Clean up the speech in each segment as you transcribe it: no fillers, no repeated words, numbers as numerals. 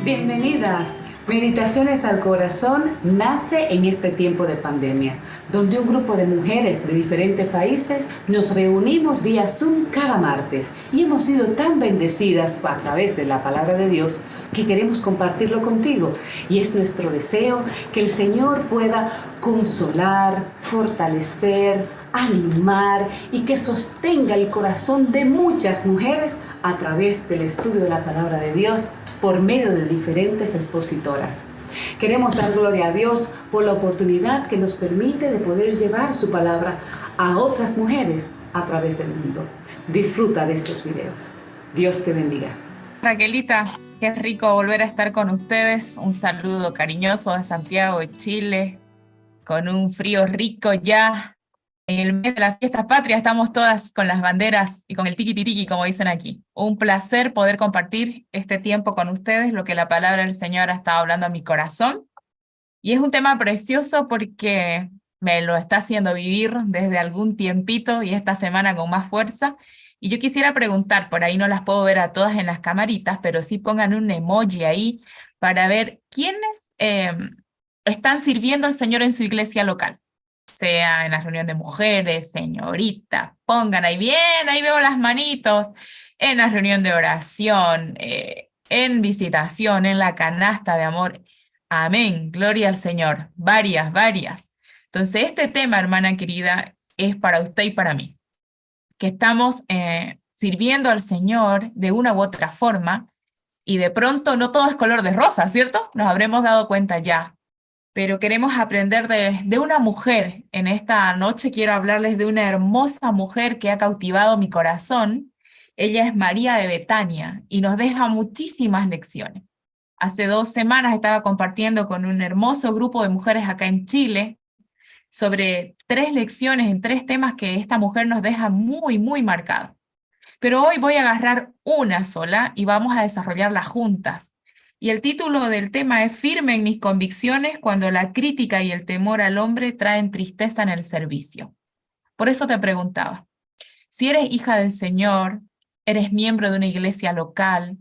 Bienvenidas. Meditaciones al Corazón nace en este tiempo de pandemia, donde un grupo de mujeres de diferentes países nos reunimos vía Zoom cada martes y hemos sido tan bendecidas a través de la palabra de Dios que queremos compartirlo contigo. Y es nuestro deseo que el Señor pueda consolar, fortalecer, animar y que sostenga el corazón de muchas mujeres a través del estudio de la palabra de Dios por medio de diferentes expositoras. Queremos dar gloria a Dios por la oportunidad que nos permite de poder llevar su palabra a otras mujeres a través del mundo. Disfruta de estos videos. Dios te bendiga. Raquelita, qué rico volver a estar con ustedes. Un saludo cariñoso de Santiago de Chile, con un frío rico ya. En el mes de las fiestas patrias estamos todas con las banderas y con el tiki-tiki, como dicen aquí. Un placer poder compartir este tiempo con ustedes, lo que la palabra del Señor ha estado hablando a mi corazón. Y es un tema precioso porque me lo está haciendo vivir desde algún tiempito y esta semana con más fuerza. Y yo quisiera preguntar, por ahí no las puedo ver a todas en las camaritas, pero sí pongan un emoji ahí para ver quiénes están sirviendo al Señor en su iglesia local, sea en la reunión de mujeres, señorita, pongan ahí bien, ahí veo las manitos, en la reunión de oración, en visitación, en la canasta de amor. Amén, gloria al Señor, varias, varias. Entonces, este tema, hermana querida, es para usted y para mí, que estamos sirviendo al Señor de una u otra forma, y de pronto no todo es color de rosa, ¿cierto? Nos habremos dado cuenta ya, pero queremos aprender de una mujer. En esta noche quiero hablarles de una hermosa mujer que ha cautivado mi corazón. Ella es María de Betania y nos deja muchísimas lecciones. Hace 2 semanas estaba compartiendo con un hermoso grupo de mujeres acá en Chile sobre 3 lecciones en 3 temas que esta mujer nos deja muy, muy marcados. Pero hoy voy a agarrar una sola y vamos a desarrollarla juntas. Y el título del tema es Firme en mis convicciones cuando la crítica y el temor al hombre traen tristeza en el servicio. Por eso te preguntaba, si eres hija del Señor, eres miembro de una iglesia local,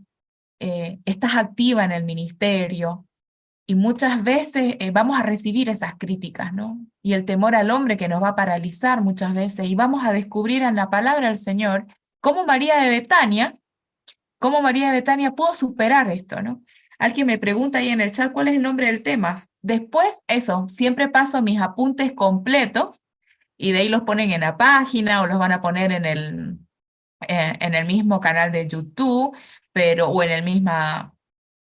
estás activa en el ministerio y muchas veces vamos a recibir esas críticas, ¿no? Y el temor al hombre que nos va a paralizar muchas veces y vamos a descubrir en la palabra del Señor cómo María de Betania pudo superar esto, ¿no? Alguien me pregunta ahí en el chat cuál es el nombre del tema. Después, eso, siempre paso mis apuntes completos y de ahí los ponen en la página o los van a poner en el mismo canal de YouTube, pero, o en el misma...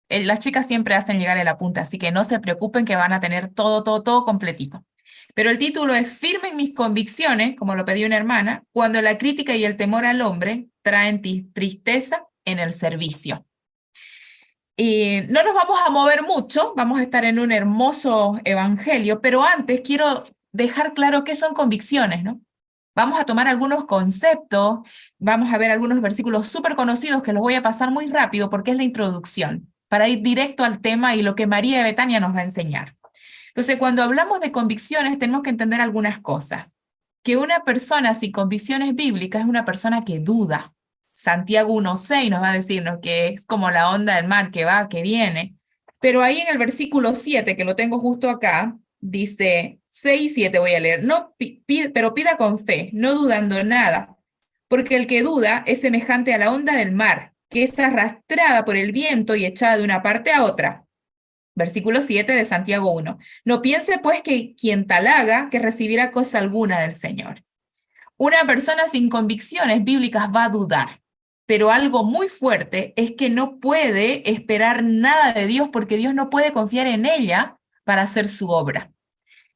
Las chicas siempre hacen llegar el apunte, así que no se preocupen que van a tener todo, todo, todo completito. Pero el título es Firme en mis convicciones, como lo pedí una hermana, cuando la crítica y el temor al hombre traen tristeza en el servicio. Y no nos vamos a mover mucho, vamos a estar en un hermoso evangelio, pero antes quiero dejar claro qué son convicciones, ¿no? Vamos a tomar algunos conceptos, vamos a ver algunos versículos súper conocidos que los voy a pasar muy rápido porque es la introducción, para ir directo al tema y lo que María de Betania nos va a enseñar. Entonces, cuando hablamos de convicciones, tenemos que entender algunas cosas. Que una persona sin convicciones bíblicas es una persona que duda. Santiago 1:6 nos va a decirnos que es como la onda del mar que va, que viene. Pero ahí en el versículo 7, que lo tengo justo acá, dice 6 y 7 voy a leer. No, pero pida con fe, no dudando nada, porque el que duda es semejante a la onda del mar, que es arrastrada por el viento y echada de una parte a otra. Versículo 7 de Santiago 1. No piense pues que quien tal haga que recibirá cosa alguna del Señor. Una persona sin convicciones bíblicas va a dudar, pero algo muy fuerte es que no puede esperar nada de Dios porque Dios no puede confiar en ella para hacer su obra.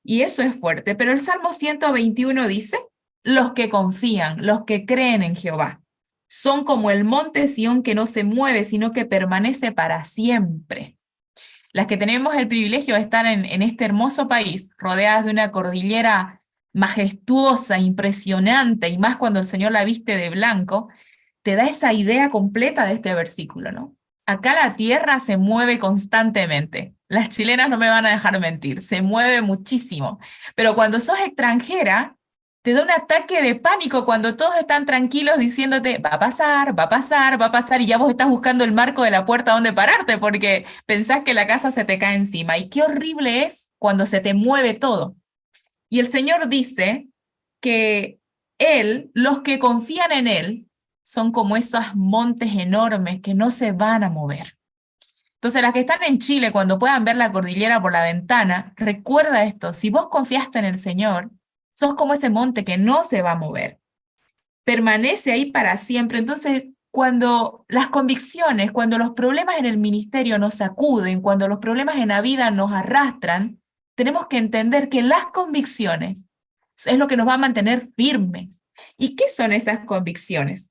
Y eso es fuerte, pero el Salmo 121 dice, los que confían, los que creen en Jehová, son como el monte Sión que no se mueve, sino que permanece para siempre. Las que tenemos el privilegio de estar en este hermoso país, rodeadas de una cordillera majestuosa, impresionante, y más cuando el Señor la viste de blanco, te da esa idea completa de este versículo, ¿no? Acá la tierra se mueve constantemente. Las chilenas no me van a dejar mentir, se mueve muchísimo. Pero cuando sos extranjera, Te da un ataque de pánico cuando todos están tranquilos diciéndote, va a pasar, va a pasar, va a pasar, y ya vos estás buscando el marco de la puerta donde pararte porque pensás que la casa se te cae encima. Y qué horrible es cuando se te mueve todo. Y el Señor dice que Él, los que confían en Él, son como esos montes enormes que no se van a mover. Entonces, las que están en Chile, cuando puedan ver la cordillera por la ventana, recuerda esto, si vos confiaste en el Señor, sos como ese monte que no se va a mover, permanece ahí para siempre. Entonces, cuando las convicciones, cuando los problemas en el ministerio nos sacuden, cuando los problemas en la vida nos arrastran, tenemos que entender que las convicciones es lo que nos va a mantener firmes. ¿Y qué son esas convicciones?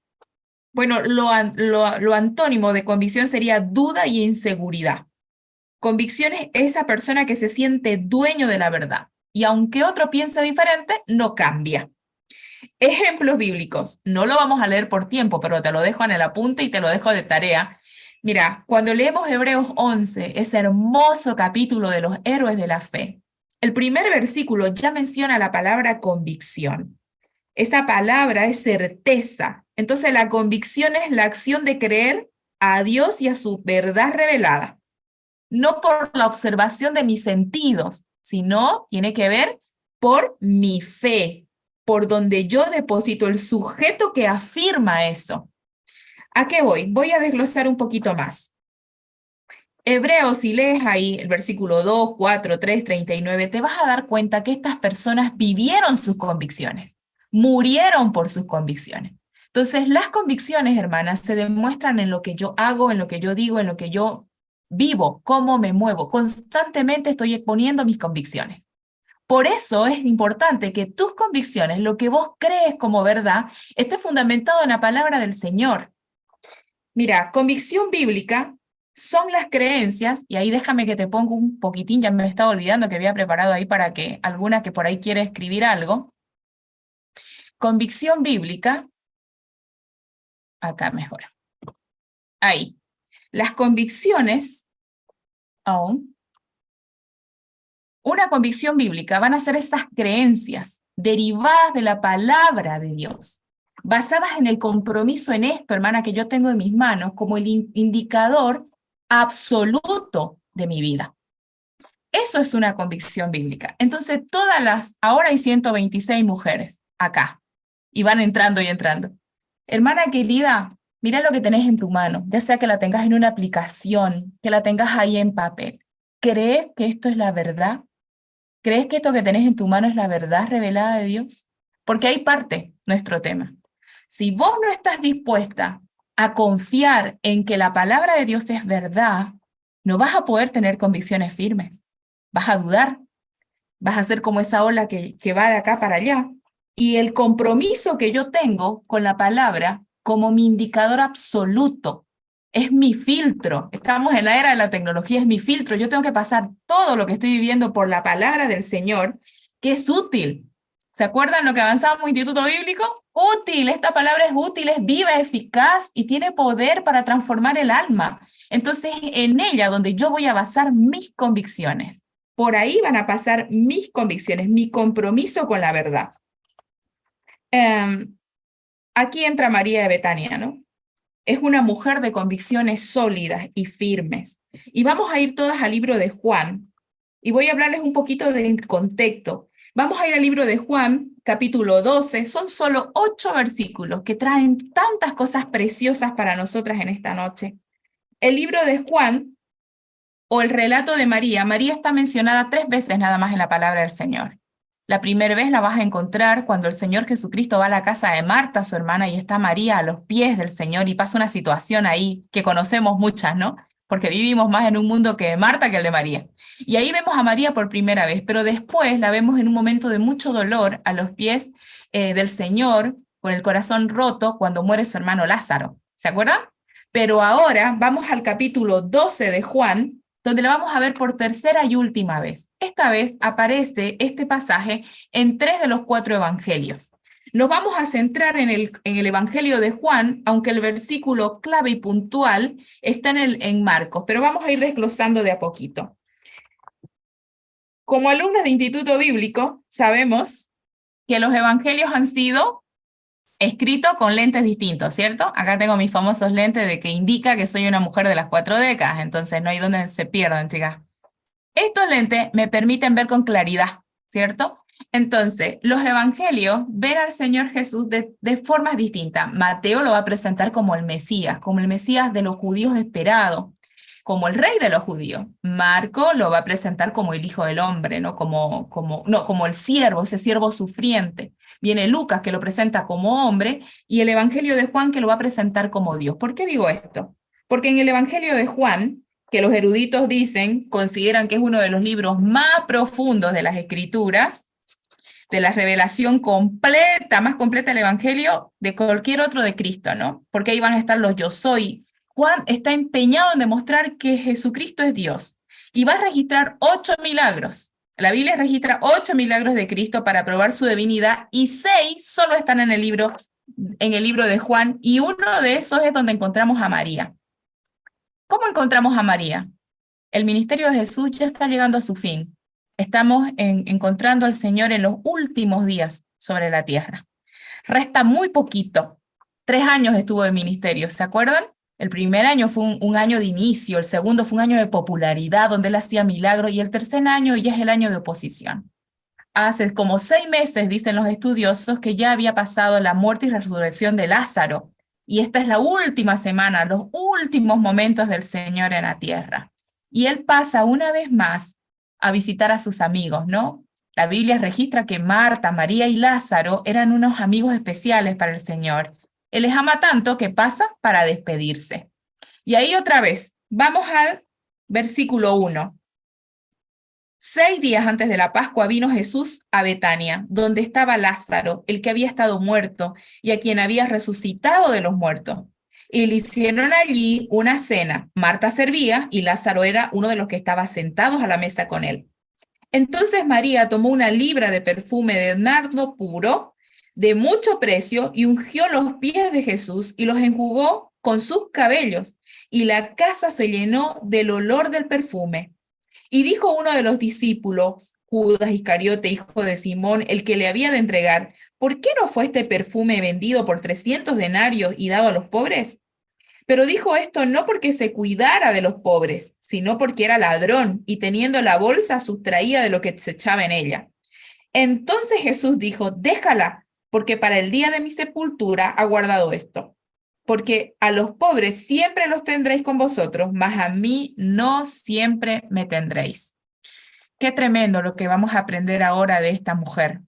Bueno, lo antónimo de convicción sería duda y inseguridad. Convicción es esa persona que se siente dueño de la verdad y aunque otro piense diferente, no cambia. Ejemplos bíblicos. No lo vamos a leer por tiempo, pero te lo dejo en el apunte y te lo dejo de tarea. Mira, cuando leemos Hebreos 11, ese hermoso capítulo de los héroes de la fe, el primer versículo ya menciona la palabra convicción. Esa palabra es certeza. Entonces la convicción es la acción de creer a Dios y a su verdad revelada. No por la observación de mis sentidos, sino tiene que ver por mi fe, por donde yo deposito el sujeto que afirma eso. ¿A qué voy? Voy a desglosar un poquito más. Hebreos, si lees ahí el versículo 2, 4, 3, 39, te vas a dar cuenta que estas personas vivieron sus convicciones, murieron por sus convicciones. Entonces, las convicciones, hermanas, se demuestran en lo que yo hago, en lo que yo digo, en lo que yo vivo, cómo me muevo. Constantemente estoy exponiendo mis convicciones. Por eso es importante que tus convicciones, lo que vos crees como verdad, esté fundamentado en la palabra del Señor. Mira, convicción bíblica son las creencias, y ahí déjame que te ponga un poquitín, ya me estaba olvidando que había preparado ahí para que alguna que por ahí quiera escribir algo. Convicción bíblica, acá mejor. Ahí. Las convicciones, aún, una convicción bíblica van a ser esas creencias derivadas de la palabra de Dios, basadas en el compromiso en esto, hermana, que yo tengo en mis manos como el indicador absoluto de mi vida. Eso es una convicción bíblica. Entonces, ahora hay 126 mujeres acá, y van entrando y entrando. Hermana querida, mira lo que tenés en tu mano, ya sea que la tengas en una aplicación, que la tengas ahí en papel. ¿Crees que esto es la verdad? ¿Crees que esto que tenés en tu mano es la verdad revelada de Dios? Porque ahí parte nuestro tema. Si vos no estás dispuesta a confiar en que la palabra de Dios es verdad, no vas a poder tener convicciones firmes. Vas a dudar, vas a ser como esa ola que va de acá para allá. Y el compromiso que yo tengo con la palabra como mi indicador absoluto, es mi filtro. Estamos en la era de la tecnología, es mi filtro. Yo tengo que pasar todo lo que estoy viviendo por la palabra del Señor, que es útil. ¿Se acuerdan lo que avanzamos en Instituto Bíblico? Útil, esta palabra es útil, es viva, eficaz y tiene poder para transformar el alma. Entonces, en ella donde yo voy a basar mis convicciones. Por ahí van a pasar mis convicciones, mi compromiso con la verdad. Aquí entra María de Betania, ¿no? Es una mujer de convicciones sólidas y firmes. Y vamos a ir todas al libro de Juan. Y voy a hablarles un poquito del contexto. Vamos a ir al libro de Juan, capítulo 12. Son solo 8 versículos que traen tantas cosas preciosas para nosotras en esta noche. El libro de Juan, o el relato de María, María está mencionada 3 veces nada más en la palabra del Señor. La primera vez la vas a encontrar cuando el Señor Jesucristo va a la casa de Marta, su hermana, y está María a los pies del Señor y pasa una situación ahí que conocemos muchas, ¿no? Porque vivimos más en un mundo que de Marta que el de María. Y ahí vemos a María por primera vez, pero después la vemos en un momento de mucho dolor a los pies del Señor, con el corazón roto, cuando muere su hermano Lázaro. ¿Se acuerdan? Pero ahora vamos al capítulo 12 de Juan, donde la vamos a ver por tercera y última vez. Esta vez aparece este pasaje en 3 de los 4 evangelios. Nos vamos a centrar en el evangelio de Juan, aunque el versículo clave y puntual está en Marcos, pero vamos a ir desglosando de a poquito. Como alumnos de Instituto Bíblico, sabemos que los evangelios han sido escritos con lentes distintos, ¿cierto? Acá tengo mis famosos lentes de que indica que soy una mujer de las 4 décadas, entonces no hay donde se pierdan, chicas. Estos lentes me permiten ver con claridad, ¿cierto? Entonces, los evangelios ven al Señor Jesús de formas distintas. Mateo lo va a presentar como el Mesías de los judíos esperado, como el rey de los judíos. Marco lo va a presentar como el Hijo del Hombre, ¿no? Como el siervo, ese siervo sufriente. Viene Lucas, que lo presenta como hombre, y el Evangelio de Juan, que lo va a presentar como Dios. ¿Por qué digo esto? Porque en el Evangelio de Juan, que los eruditos consideran que es uno de los libros más profundos de las Escrituras, de la revelación completa, más completa del Evangelio, de cualquier otro de Cristo, ¿no? Porque ahí van a estar los yo soy. Juan está empeñado en demostrar que Jesucristo es Dios y va a registrar 8 milagros. La Biblia registra 8 milagros de Cristo para probar su divinidad y 6 solo están en el libro de Juan, y uno de esos es donde encontramos a María. ¿Cómo encontramos a María? El ministerio de Jesús ya está llegando a su fin. Estamos encontrando al Señor en los últimos días sobre la tierra. Resta muy poquito. 3 años estuvo de ministerio, ¿se acuerdan? El primer año fue un año de inicio, el segundo fue un año de popularidad, donde él hacía milagros, y el tercer año ya es el año de oposición. Hace como 6 meses, dicen los estudiosos, que ya había pasado la muerte y resurrección de Lázaro, y esta es la última semana, los últimos momentos del Señor en la tierra. Y él pasa una vez más a visitar a sus amigos, ¿no? La Biblia registra que Marta, María y Lázaro eran unos amigos especiales para el Señor. Él les ama tanto que pasa para despedirse. Y ahí otra vez, vamos al versículo 1. 6 días antes de la Pascua vino Jesús a Betania, donde estaba Lázaro, el que había estado muerto y a quien había resucitado de los muertos. Y le hicieron allí una cena. Marta servía y Lázaro era uno de los que estaba sentados a la mesa con él. Entonces María tomó una libra de perfume de nardo puro, de mucho precio, y ungió los pies de Jesús y los enjugó con sus cabellos, y la casa se llenó del olor del perfume. Y dijo uno de los discípulos, Judas Iscariote, hijo de Simón, el que le había de entregar, ¿por qué no fue este perfume vendido por 300 denarios y dado a los pobres? Pero dijo esto no porque se cuidara de los pobres, sino porque era ladrón y teniendo la bolsa sustraía de lo que se echaba en ella. Entonces Jesús dijo, déjala, porque para el día de mi sepultura ha guardado esto. Porque a los pobres siempre los tendréis con vosotros, mas a mí no siempre me tendréis. Qué tremendo lo que vamos a aprender ahora de esta mujer.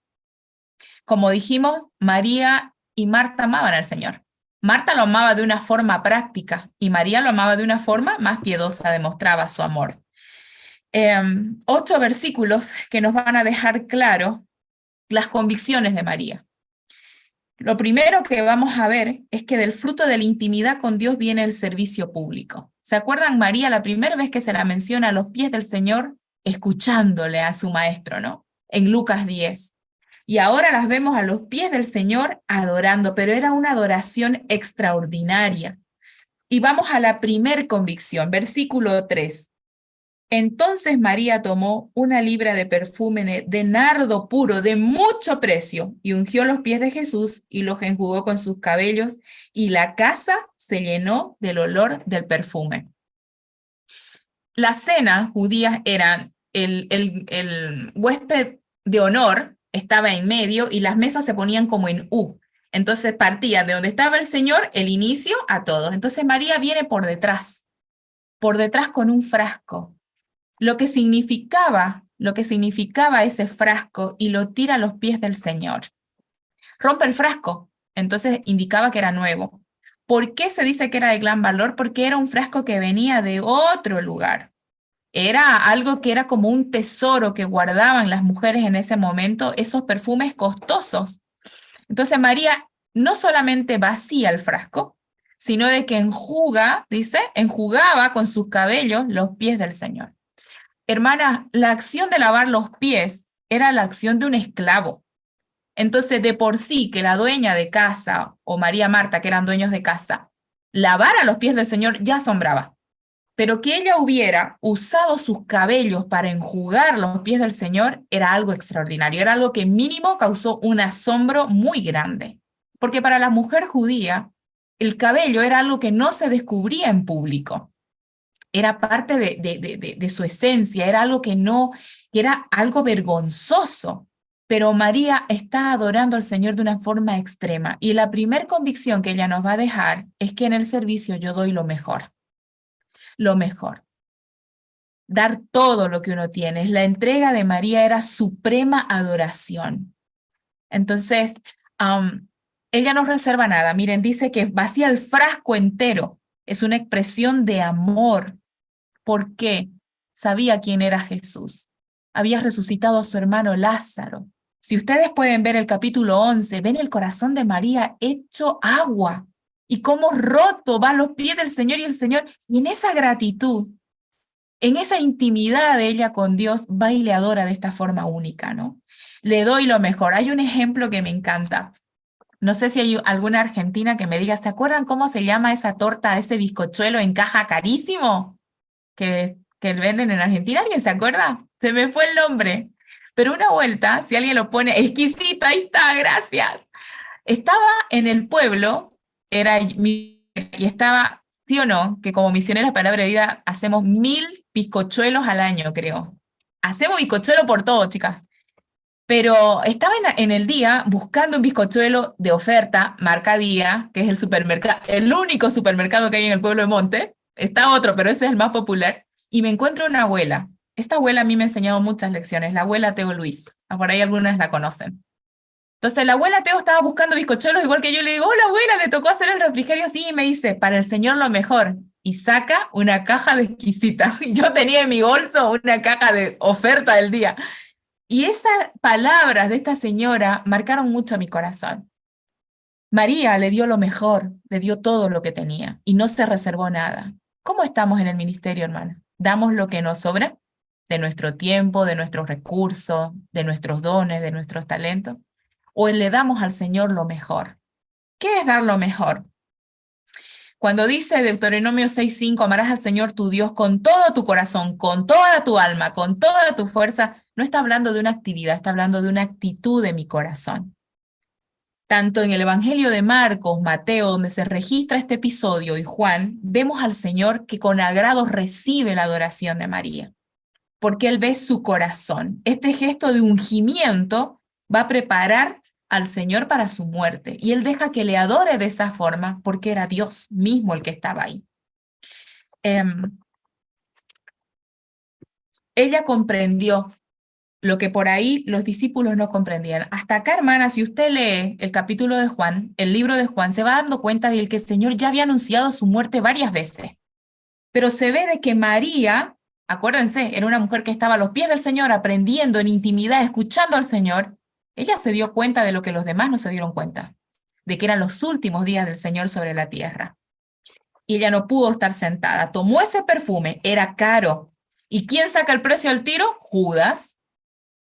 Como dijimos, María y Marta amaban al Señor. Marta lo amaba de una forma práctica y María lo amaba de una forma más piedosa, demostraba su amor. 8 versículos que nos van a dejar claro las convicciones de María. Lo primero que vamos a ver es que del fruto de la intimidad con Dios viene el servicio público. ¿Se acuerdan María la primera vez que se la menciona a los pies del Señor? Escuchándole a su maestro, ¿no? En Lucas 10. Y ahora las vemos a los pies del Señor adorando, pero era una adoración extraordinaria. Y vamos a la primer convicción, versículo 3. Entonces María tomó una libra de perfume de nardo puro de mucho precio y ungió los pies de Jesús y los enjugó con sus cabellos, y la casa se llenó del olor del perfume. Las cenas judías eran el huésped de honor estaba en medio y las mesas se ponían como en U. Entonces partía de donde estaba el Señor, el inicio a todos. Entonces María viene por detrás con un frasco. Lo que significaba ese frasco, y lo tira a los pies del Señor. Rompe el frasco, entonces indicaba que era nuevo. ¿Por qué se dice que era de gran valor? Porque era un frasco que venía de otro lugar. Era algo que era como un tesoro que guardaban las mujeres en ese momento, esos perfumes costosos. Entonces María no solamente vacía el frasco, sino de que enjugaba con sus cabellos los pies del Señor. Hermana, la acción de lavar los pies era la acción de un esclavo. Entonces, de por sí que la dueña de casa, o María Marta, que eran dueños de casa, lavara los pies del Señor, ya asombraba. Pero que ella hubiera usado sus cabellos para enjugar los pies del Señor era algo extraordinario, era algo que mínimo causó un asombro muy grande. Porque para la mujer judía, el cabello era algo que no se descubría en público, era parte de su esencia, era algo que no, que era algo vergonzoso. Pero María está adorando al Señor de una forma extrema. Y la primer convicción que ella nos va a dejar es que en el servicio yo doy lo mejor. Lo mejor. Dar todo lo que uno tiene. La entrega de María era suprema adoración. Entonces, ella no reserva nada. Miren, dice que vacía el frasco entero. Es una expresión de amor. ¿Por qué? Sabía quién era Jesús. Había resucitado a su hermano Lázaro. Si ustedes pueden ver el capítulo 11, ven el corazón de María hecho agua y cómo roto va a los pies del Señor y el Señor. Y en esa gratitud, en esa intimidad de ella con Dios, va y le adora de esta forma única, ¿no? Le doy lo mejor. Hay un ejemplo que me encanta. No sé si hay alguna argentina que me diga, ¿se acuerdan cómo se llama esa torta, ese bizcochuelo en caja carísimo que venden en Argentina? ¿Alguien se acuerda? Se me fue el nombre. Pero una vuelta, si alguien lo pone, exquisito, ahí está, gracias. Estaba en el pueblo, y estaba, sí o no, que como misioneras Palabra de Vida hacemos 1000 bizcochuelos al año, creo. Hacemos bizcochuelo por todo, chicas. Pero estaba en el día buscando un bizcochuelo de oferta, marca Día, que es el supermercado, el único supermercado que hay en el pueblo de Monte. Está otro, pero ese es el más popular. Y me encuentro una abuela. Esta abuela a mí me ha enseñado muchas lecciones, la abuela Teo Luis. Por ahí algunas la conocen. Entonces la abuela Teo estaba buscando bizcochuelos igual que yo. Le digo, hola abuela, le tocó hacer el refrigerio así. Y me dice, para el señor lo mejor. Y saca una caja de exquisita. Yo tenía en mi bolso una caja de oferta del día. Y esas palabras de esta señora marcaron mucho mi corazón. María le dio lo mejor, le dio todo lo que tenía y no se reservó nada. ¿Cómo estamos en el ministerio, hermana? ¿Damos lo que nos sobra? ¿De nuestro tiempo, de nuestros recursos, de nuestros dones, de nuestros talentos? ¿O le damos al Señor lo mejor? ¿Qué es dar lo mejor? Cuando dice Deuteronomio 6:5, amarás al Señor tu Dios con todo tu corazón, con toda tu alma, con toda tu fuerza, no está hablando de una actividad, está hablando de una actitud de mi corazón. Tanto en el Evangelio de Marcos, Mateo, donde se registra este episodio, y Juan, vemos al Señor que con agrado recibe la adoración de María, porque Él ve su corazón. Este gesto de ungimiento va a preparar al Señor para su muerte, y Él deja que le adore de esa forma, porque era Dios mismo el que estaba ahí. Ella comprendió lo que por ahí los discípulos no comprendían. Hasta acá, hermana, si usted lee el capítulo de Juan, el libro de Juan, se va dando cuenta de que el Señor ya había anunciado su muerte varias veces. Pero se ve de que María, acuérdense, era una mujer que estaba a los pies del Señor, aprendiendo en intimidad, escuchando al Señor. Ella se dio cuenta de lo que los demás no se dieron cuenta, de que eran los últimos días del Señor sobre la tierra. Y ella no pudo estar sentada. Tomó ese perfume, era caro. ¿Y quién saca el precio al tiro? Judas.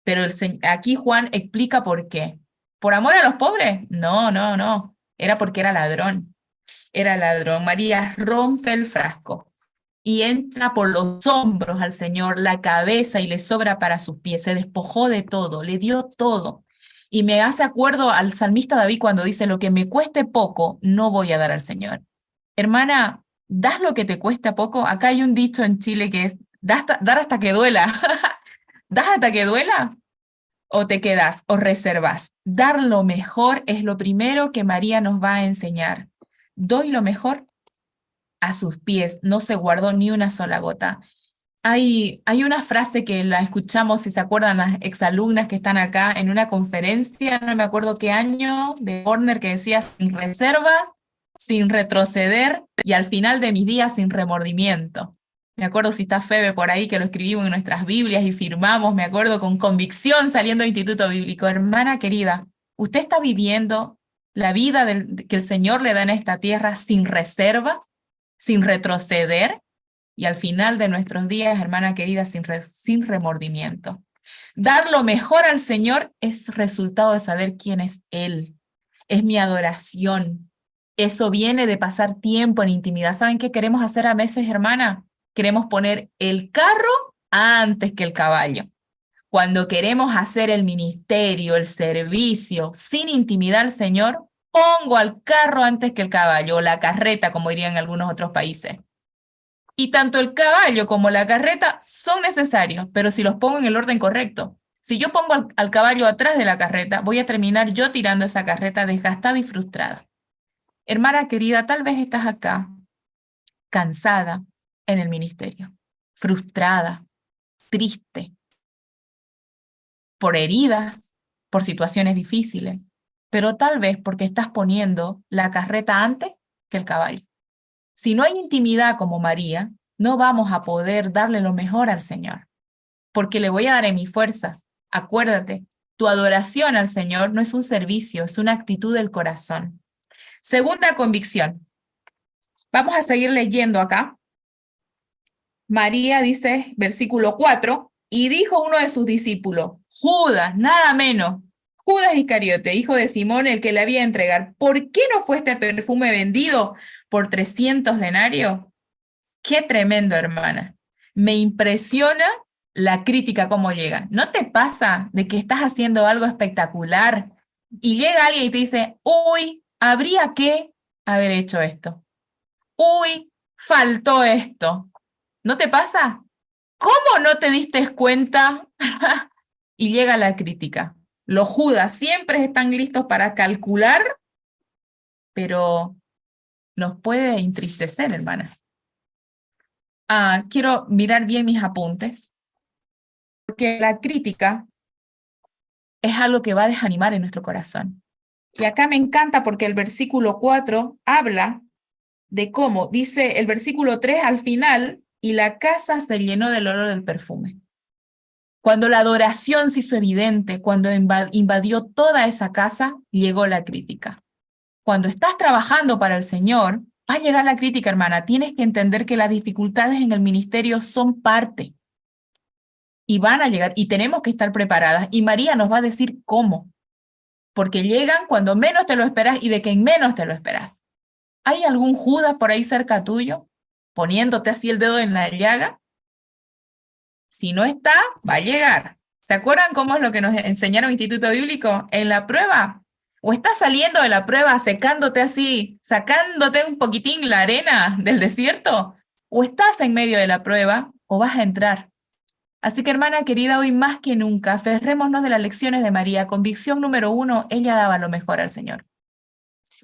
Pero aquí Juan explica por qué. ¿Por amor a los pobres? No, no, no. Era porque era ladrón. Era ladrón. María rompe el frasco y entra por los hombros al Señor, la cabeza, y le sobra para sus pies. Se despojó de todo, le dio todo. Y me hace acuerdo al salmista David cuando dice, lo que me cueste poco, no voy a dar al Señor. Hermana, ¿das lo que te cuesta poco? Acá hay un dicho en Chile que es, dar hasta que duela. ¿Das hasta que duela? ¿O te quedas o reservas? Dar lo mejor es lo primero que María nos va a enseñar. Doy lo mejor a sus pies, no se guardó ni una sola gota. Hay una frase que la escuchamos, si se acuerdan, las exalumnas que están acá en una conferencia, no me acuerdo qué año, de Horner, que decía, sin reservas, sin retroceder y al final de mis días sin remordimiento. Me acuerdo si está Febe por ahí, que lo escribimos en nuestras Biblias y firmamos, me acuerdo con convicción saliendo del Instituto Bíblico. Hermana querida, usted está viviendo la vida que el Señor le da en esta tierra sin reservas, sin retroceder, y al final de nuestros días, hermana querida, sin remordimiento. Dar lo mejor al Señor es resultado de saber quién es Él. Es mi adoración. Eso viene de pasar tiempo en intimidad. ¿Saben qué queremos hacer a veces, hermana? queremos poner el carro antes que el caballo. Cuando queremos hacer el ministerio, el servicio, sin intimidar al Señor, pongo al carro antes que el caballo, o la carreta, como dirían en algunos otros países. Y tanto el caballo como la carreta son necesarios, pero si los pongo en el orden correcto. Si yo pongo al caballo atrás de la carreta, voy a terminar yo tirando esa carreta desgastada y frustrada. Hermana querida, tal vez estás acá, cansada en el ministerio, frustrada, triste, por heridas, por situaciones difíciles, pero tal vez porque estás poniendo la carreta antes que el caballo. Si no hay intimidad como María, no vamos a poder darle lo mejor al Señor, porque le voy a dar en mis fuerzas. Acuérdate, tu adoración al Señor no es un servicio, es una actitud del corazón. Segunda convicción. Vamos a seguir leyendo acá. María dice, versículo 4, y dijo uno de sus discípulos, Judas, nada menos, Judas Iscariote, hijo de Simón, el que le había de entregar, ¿por qué no fue este perfume vendido por 300 denarios? Qué tremendo, hermana. Me impresiona la crítica cómo llega. ¿No te pasa de que estás haciendo algo espectacular y llega alguien y te dice, uy, habría que haber hecho esto? Uy, faltó esto. ¿No te pasa? ¿Cómo no te diste cuenta? Y llega la crítica. Los Judas siempre están listos para calcular, pero nos puede entristecer, hermana. Quiero mirar bien mis apuntes, porque la crítica es algo que va a desanimar en nuestro corazón. Y acá me encanta porque el versículo 4 habla de cómo, dice el versículo 3 al final, y la casa se llenó del olor del perfume. Cuando la adoración se hizo evidente, cuando invadió toda esa casa, llegó la crítica. Cuando estás trabajando para el Señor, va a llegar la crítica, hermana. Tienes que entender que las dificultades en el ministerio son parte. Y van a llegar, y tenemos que estar preparadas. Y María nos va a decir cómo. Porque llegan cuando menos te lo esperas y de quien menos te lo esperas. ¿Hay algún Judas por ahí cerca tuyo, poniéndote así el dedo en la llaga? Si no está, va a llegar. ¿Se acuerdan cómo es lo que nos enseñaron en Instituto Bíblico? En la prueba. O estás saliendo de la prueba secándote así, sacándote un poquitín la arena del desierto, o estás en medio de la prueba, o vas a entrar. Así que, hermana querida, hoy más que nunca, aferrémonos de las lecciones de María. Convicción número 1, ella daba lo mejor al Señor.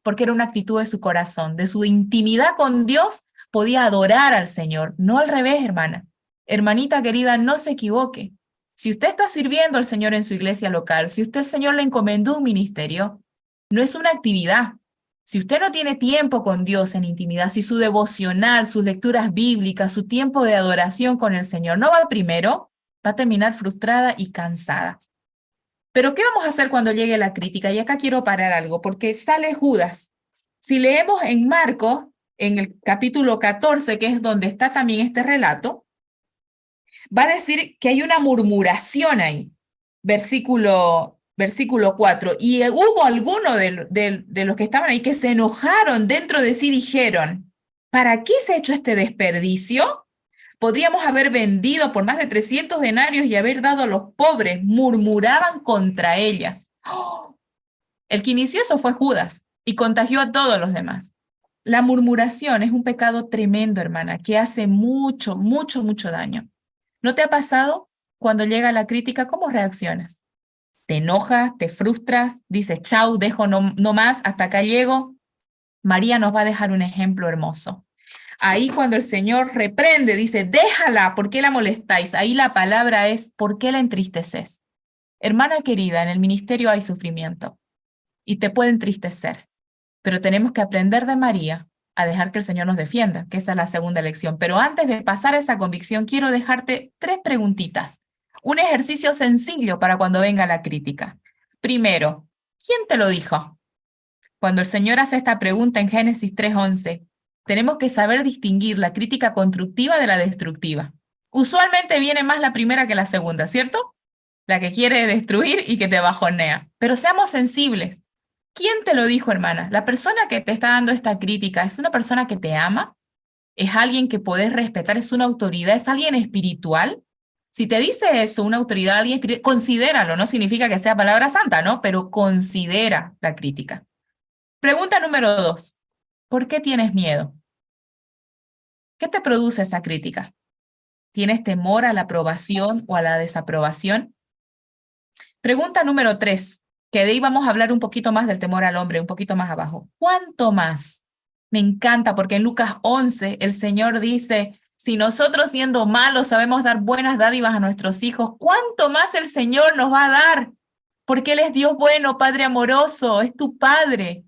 Porque era una actitud de su corazón, de su intimidad con Dios, podía adorar al Señor, no al revés, hermana. Hermanita querida, no se equivoque. Si usted está sirviendo al Señor en su iglesia local, si usted el Señor le encomendó un ministerio, no es una actividad. Si usted no tiene tiempo con Dios en intimidad, si su devocional, sus lecturas bíblicas, su tiempo de adoración con el Señor no va primero, va a terminar frustrada y cansada. Pero ¿qué vamos a hacer cuando llegue la crítica? Y acá quiero parar algo, porque sale Judas. Si leemos en Marcos, en el capítulo 14, que es donde está también este relato, va a decir que hay una murmuración ahí, versículo 4, y hubo algunos de los que estaban ahí que se enojaron dentro de sí, dijeron, ¿para qué se ha hecho este desperdicio? Podríamos haber vendido por más de 300 denarios y haber dado a los pobres, murmuraban contra ella. ¡Oh! El que inició eso fue Judas y contagió a todos los demás. La murmuración es un pecado tremendo, hermana, que hace mucho, mucho, mucho daño. ¿No te ha pasado cuando llega la crítica? ¿Cómo reaccionas? ¿Te enojas? ¿Te frustras? ¿Dices, chau, dejo no más, hasta acá llego? María nos va a dejar un ejemplo hermoso. Ahí cuando el Señor reprende, dice, déjala, ¿por qué la molestáis? Ahí la palabra es, ¿por qué la entristeces? Hermana querida, en el ministerio hay sufrimiento y te puede entristecer, pero tenemos que aprender de María a dejar que el Señor nos defienda, que esa es la segunda lección. Pero antes de pasar a esa convicción, quiero dejarte 3 preguntitas. Un ejercicio sencillo para cuando venga la crítica. Primero, ¿quién te lo dijo? Cuando el Señor hace esta pregunta en Génesis 3:11, tenemos que saber distinguir la crítica constructiva de la destructiva. Usualmente viene más la primera que la segunda, ¿cierto? La que quiere destruir y que te bajonea. Pero seamos sensibles. ¿Quién te lo dijo, hermana? ¿La persona que te está dando esta crítica es una persona que te ama? es alguien que podés respetar, es una autoridad, es alguien espiritual. Si te dice eso, una autoridad, alguien espiritual, considéralo, no significa que sea palabra santa, ¿no? Pero considera la crítica. Pregunta número 2. ¿Por qué tienes miedo? ¿Qué te produce esa crítica? ¿Tienes temor a la aprobación o a la desaprobación? Pregunta número 3, que de ahí vamos a hablar un poquito más del temor al hombre, un poquito más abajo. ¿Cuánto más? Me encanta porque en Lucas 11 el Señor dice, si nosotros siendo malos sabemos dar buenas dádivas a nuestros hijos, ¿cuánto más el Señor nos va a dar? Porque Él es Dios bueno, Padre amoroso, es tu Padre.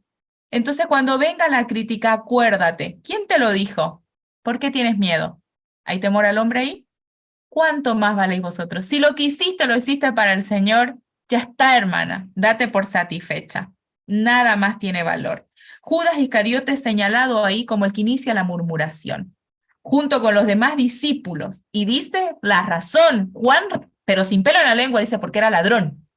Entonces cuando venga la crítica, acuérdate, ¿quién te lo dijo? ¿Por qué tienes miedo? ¿Hay temor al hombre ahí? ¿Cuánto más valéis vosotros? Si lo que hiciste lo hiciste para el Señor, ya está, hermana, date por satisfecha. Nada más tiene valor. Judas Iscariote es señalado ahí como el que inicia la murmuración, junto con los demás discípulos, y dice la razón, Juan, pero sin pelo en la lengua, dice porque era ladrón.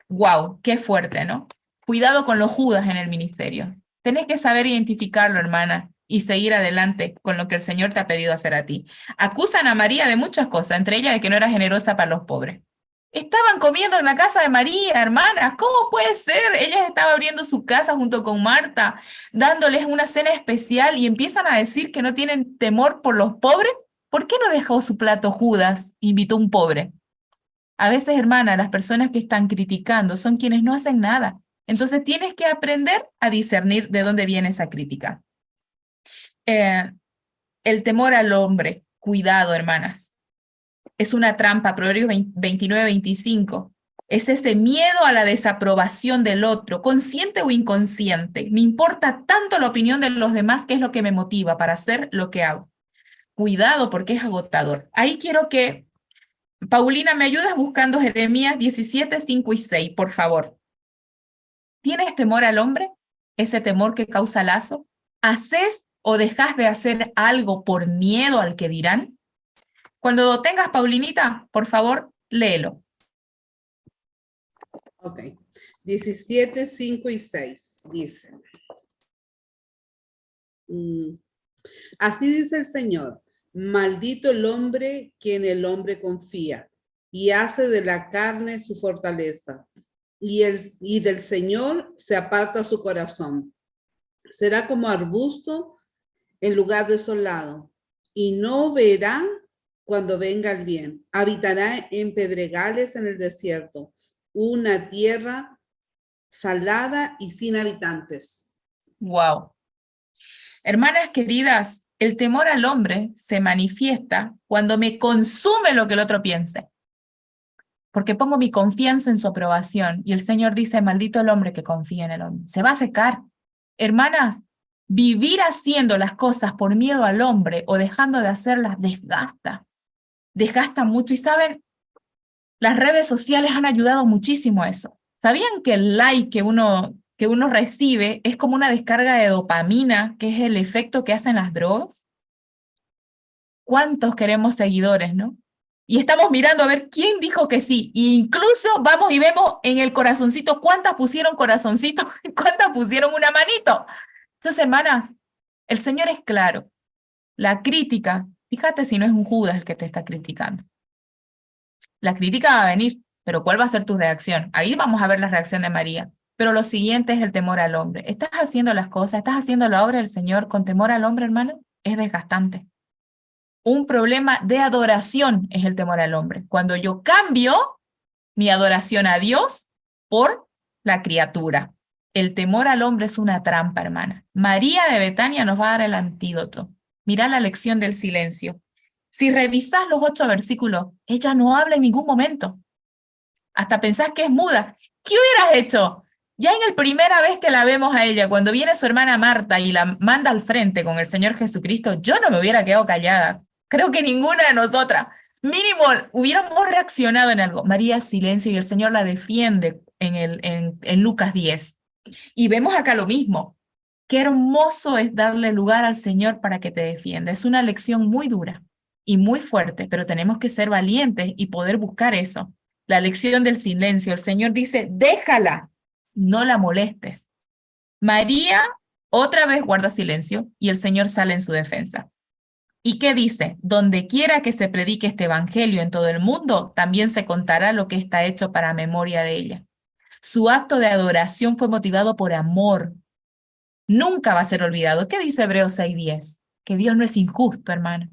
¡Wow! ¡Qué fuerte!, ¿no? Cuidado con los Judas en el ministerio. Tenés que saber identificarlo, hermana, y seguir adelante con lo que el Señor te ha pedido hacer a ti. Acusan a María de muchas cosas, entre ellas de que no era generosa para los pobres. Estaban comiendo en la casa de María, hermanas. ¿Cómo puede ser? Ella estaba abriendo su casa junto con Marta, dándoles una cena especial y empiezan a decir que no tienen temor por los pobres. ¿Por qué no dejó su plato Judas e invitó a un pobre? A veces, hermana, las personas que están criticando son quienes no hacen nada. Entonces tienes que aprender a discernir de dónde viene esa crítica. El temor al hombre, cuidado, hermanas. Es una trampa, Proverbios 29-25. Es ese miedo a la desaprobación del otro, consciente o inconsciente. Me importa tanto la opinión de los demás que es lo que me motiva para hacer lo que hago. Cuidado porque es agotador. Ahí quiero que Paulina me ayudas buscando Jeremías 17, 5 y 6, por favor. ¿Tienes temor al hombre? Ese temor que causa lazo. ¿Haces o dejas de hacer algo por miedo al que dirán? Cuando lo tengas, Paulinita, por favor, léelo. Ok. 17, 5 y 6 dice. Así dice el Señor, maldito el hombre que en el hombre confía y hace de la carne su fortaleza y del Señor se aparta su corazón. Será como arbusto en lugar desolado y no verá cuando venga el bien. Habitará en pedregales en el desierto, una tierra salada y sin habitantes. Wow. Hermanas queridas, el temor al hombre se manifiesta cuando me consume lo que el otro piense. Porque pongo mi confianza en su aprobación y el Señor dice, maldito el hombre que confía en el hombre. Se va a secar. Hermanas, vivir haciendo las cosas por miedo al hombre o dejando de hacerlas desgasta. Desgasta mucho y saben, las redes sociales han ayudado muchísimo a eso. ¿Sabían que el like que uno recibe es como una descarga de dopamina, que es el efecto que hacen las drogas? ¿Cuántos queremos seguidores, no? Y estamos mirando a ver quién dijo que sí. E incluso vamos y vemos en el corazoncito cuántas pusieron corazoncito, cuántas pusieron una manito. Entonces, hermanas, el Señor es claro. La crítica, fíjate si no es un Judas el que te está criticando. La crítica va a venir, pero ¿cuál va a ser tu reacción? Ahí vamos a ver la reacción de María. Pero lo siguiente es el temor al hombre. ¿Estás haciendo las cosas, estás haciendo la obra del Señor con temor al hombre, hermano? Es desgastante. Un problema de adoración es el temor al hombre. Cuando yo cambio mi adoración a Dios por la criatura. El temor al hombre es una trampa, hermana. María de Betania nos va a dar el antídoto. Mirá la lección del silencio. Si revisás los 8 versículos, ella no habla en ningún momento. Hasta pensás que es muda. ¿Qué hubieras hecho? Ya en la primera vez que la vemos a ella, cuando viene su hermana Marta y la manda al frente con el Señor Jesucristo, yo no me hubiera quedado callada. Creo que ninguna de nosotras. Mínimo, hubiéramos reaccionado en algo. María, silencio, y el Señor la defiende en Lucas 10. Y vemos acá lo mismo. Qué hermoso es darle lugar al Señor para que te defienda. Es una lección muy dura y muy fuerte, pero tenemos que ser valientes y poder buscar eso. La lección del silencio. El Señor dice, déjala, no la molestes. María otra vez guarda silencio y el Señor sale en su defensa. ¿Y qué dice? Donde quiera que se predique este evangelio en todo el mundo, también se contará lo que está hecho para memoria de ella. Su acto de adoración fue motivado por amor. Nunca va a ser olvidado. ¿Qué dice Hebreos 6:10? Que Dios no es injusto, hermana.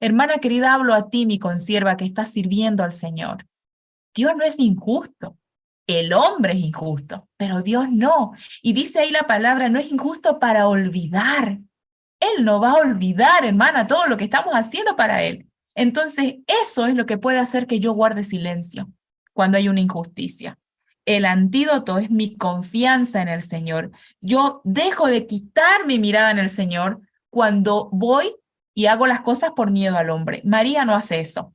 Hermana querida, hablo a ti, mi consierva, que estás sirviendo al Señor. Dios no es injusto. El hombre es injusto, pero Dios no. Y dice ahí la palabra, no es injusto para olvidar. Él no va a olvidar, hermana, todo lo que estamos haciendo para Él. Entonces, eso es lo que puede hacer que yo guarde silencio cuando hay una injusticia. El antídoto es mi confianza en el Señor. Yo dejo de quitar mi mirada en el Señor cuando voy y hago las cosas por miedo al hombre. María no hace eso.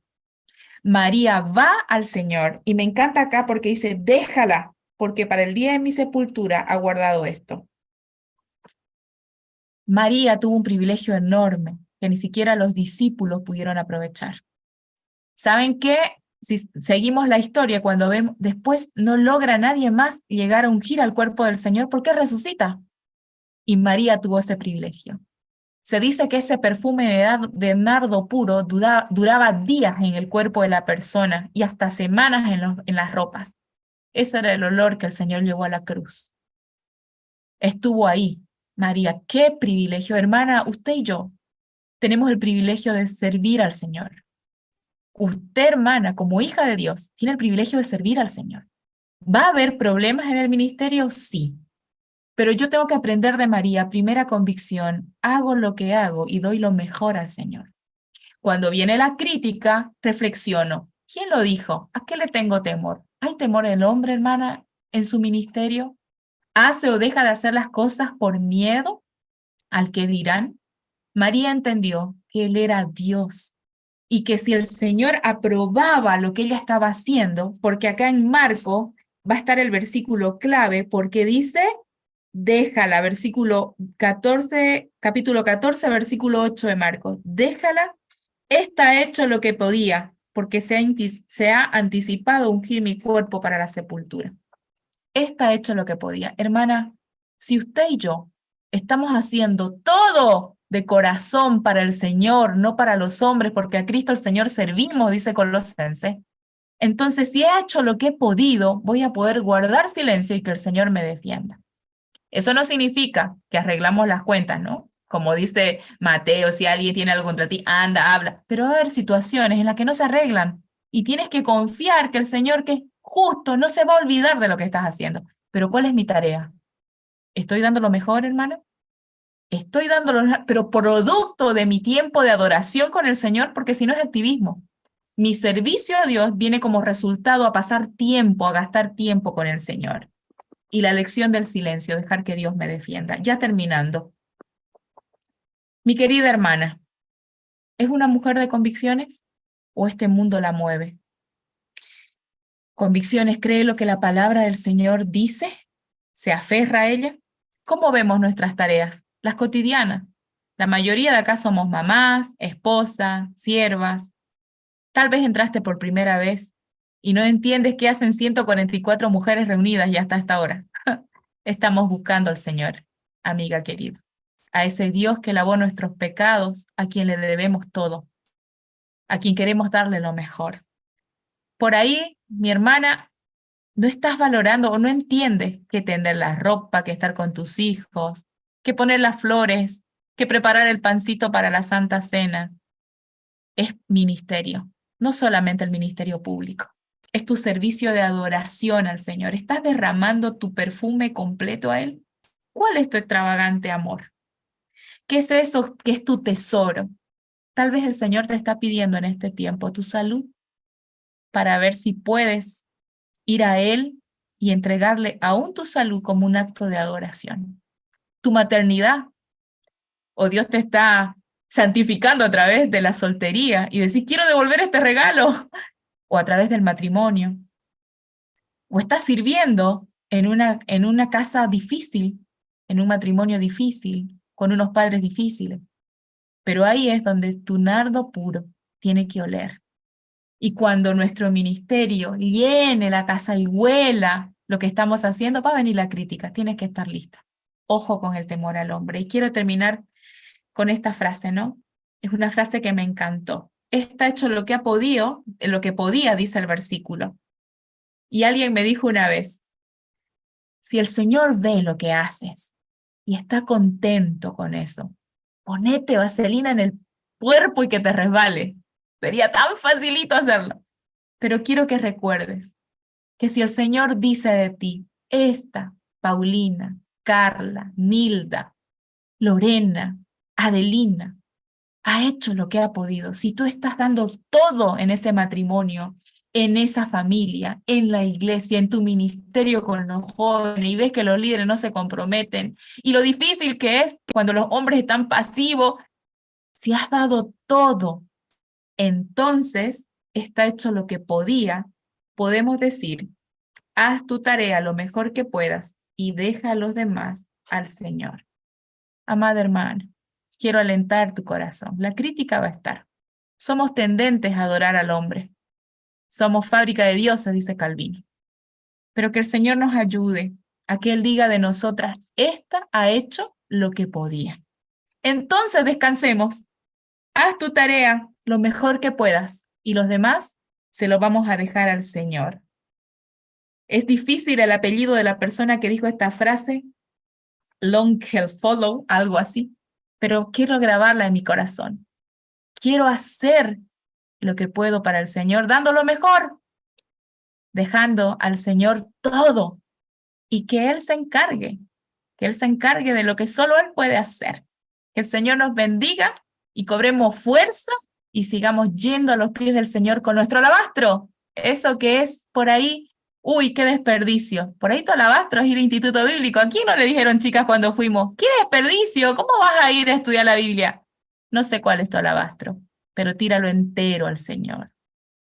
María va al Señor y me encanta acá porque dice, déjala, porque para el día de mi sepultura ha guardado esto. María tuvo un privilegio enorme que ni siquiera los discípulos pudieron aprovechar. ¿Saben qué? Si seguimos la historia, cuando vemos, después no logra nadie más llegar a ungir al cuerpo del Señor porque resucita. Y María tuvo ese privilegio. Se dice que ese perfume de nardo puro duraba días en el cuerpo de la persona y hasta semanas en las ropas. Ese era el olor que el Señor llevó a la cruz. Estuvo ahí. María, qué privilegio. Hermana, usted y yo tenemos el privilegio de servir al Señor. Usted, hermana, como hija de Dios, tiene el privilegio de servir al Señor. ¿Va a haber problemas en el ministerio? Sí. Pero yo tengo que aprender de María, primera convicción, hago lo que hago y doy lo mejor al Señor. Cuando viene la crítica, reflexiono. ¿Quién lo dijo? ¿A qué le tengo temor? ¿Hay temor del hombre, hermana, en su ministerio? ¿Hace o deja de hacer las cosas por miedo al que dirán? María entendió que Él era Dios y que si el Señor aprobaba lo que ella estaba haciendo, porque acá en Marco va a estar el versículo clave, porque dice, déjala, versículo 14, capítulo 14, versículo 8 de Marcos, déjala, está hecho lo que podía, porque se ha anticipado ungir mi cuerpo para la sepultura. Está hecho lo que podía. Hermana, si usted y yo estamos haciendo todo de corazón para el Señor, no para los hombres, porque a Cristo el Señor servimos, dice Colosenses, entonces si he hecho lo que he podido, voy a poder guardar silencio y que el Señor me defienda. Eso no significa que arreglamos las cuentas, ¿no? Como dice Mateo, si alguien tiene algo contra ti, anda, habla. Pero va a haber situaciones en las que no se arreglan y tienes que confiar que el Señor, que es justo, no se va a olvidar de lo que estás haciendo. Pero ¿cuál es mi tarea? ¿Estoy dando lo mejor, hermana? Estoy dando lo mejor, pero producto de mi tiempo de adoración con el Señor, porque si no es activismo. Mi servicio a Dios viene como resultado a pasar tiempo, a gastar tiempo con el Señor. Y la lección del silencio, dejar que Dios me defienda. Ya terminando. Mi querida hermana, ¿es una mujer de convicciones o este mundo la mueve? ¿Convicciones cree lo que la palabra del Señor dice? ¿Se aferra a ella? ¿Cómo vemos nuestras tareas? Las cotidianas. La mayoría de acá somos mamás, esposas, siervas. Tal vez entraste por primera vez y no entiendes qué hacen 144 mujeres reunidas ya hasta esta hora. Estamos buscando al Señor, amiga querida, a ese Dios que lavó nuestros pecados, a quien le debemos todo, a quien queremos darle lo mejor. Por ahí, mi hermana, no estás valorando o no entiendes que tender la ropa, que estar con tus hijos, que poner las flores, que preparar el pancito para la Santa Cena. Es ministerio, no solamente el ministerio público. Es tu servicio de adoración al Señor. ¿Estás derramando tu perfume completo a Él? ¿Cuál es tu extravagante amor? ¿Qué es eso que es tu tesoro? Tal vez el Señor te está pidiendo en este tiempo tu salud para ver si puedes ir a Él y entregarle aún tu salud como un acto de adoración. Tu maternidad, o Dios te está santificando a través de la soltería y decís, quiero devolver este regalo, o a través del matrimonio, o estás sirviendo en una casa difícil, en un matrimonio difícil, con unos padres difíciles. Pero ahí es donde tu nardo puro tiene que oler. Y cuando nuestro ministerio llene la casa y huela lo que estamos haciendo, va a venir la crítica, tienes que estar lista. Ojo con el temor al hombre. Y quiero terminar con esta frase, ¿no? Es una frase que me encantó. Está hecho lo que ha podido, lo que podía, dice el versículo. Y alguien me dijo una vez, si el Señor ve lo que haces y está contento con eso, ponete vaselina en el cuerpo y que te resbale. Sería tan facilito hacerlo. Pero quiero que recuerdes que si el Señor dice de ti, esta, Paulina, Carla, Nilda, Lorena, Adelina, ha hecho lo que ha podido. Si tú estás dando todo en ese matrimonio, en esa familia, en la iglesia, en tu ministerio con los jóvenes y ves que los líderes no se comprometen y lo difícil que es cuando los hombres están pasivos, si has dado todo, entonces está hecho lo que podía, podemos decir, haz tu tarea lo mejor que puedas y deja a los demás al Señor. Amada hermana, quiero alentar tu corazón. La crítica va a estar. Somos tendentes a adorar al hombre. Somos fábrica de dioses, dice Calvino. Pero que el Señor nos ayude a que Él diga de nosotras, esta ha hecho lo que podía. Entonces descansemos. Haz tu tarea lo mejor que puedas y los demás se lo vamos a dejar al Señor. Es difícil el apellido de la persona que dijo esta frase, Longfellow, algo así, pero quiero grabarla en mi corazón. Quiero hacer lo que puedo para el Señor, dando lo mejor, dejando al Señor todo y que Él se encargue de lo que solo Él puede hacer. Que el Señor nos bendiga y cobremos fuerza y sigamos yendo a los pies del Señor con nuestro alabastro. Eso que es por ahí, uy, qué desperdicio. Por ahí tu alabastro es ir al Instituto Bíblico. ¿A quién no le dijeron, chicas, cuando fuimos? ¡Qué desperdicio! ¿Cómo vas a ir a estudiar la Biblia? No sé cuál es tu alabastro, pero tíralo entero al Señor.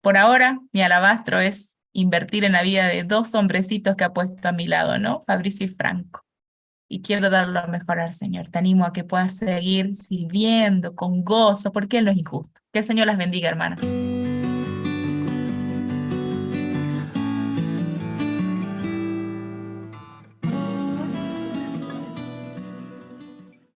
Por ahora, mi alabastro es invertir en la vida de 2 hombrecitos que ha puesto a mi lado, ¿no? Fabricio y Franco. Y quiero dar lo mejor al Señor. Te animo a que puedas seguir sirviendo con gozo, porque Él no es injusto. Que el Señor las bendiga, hermanas.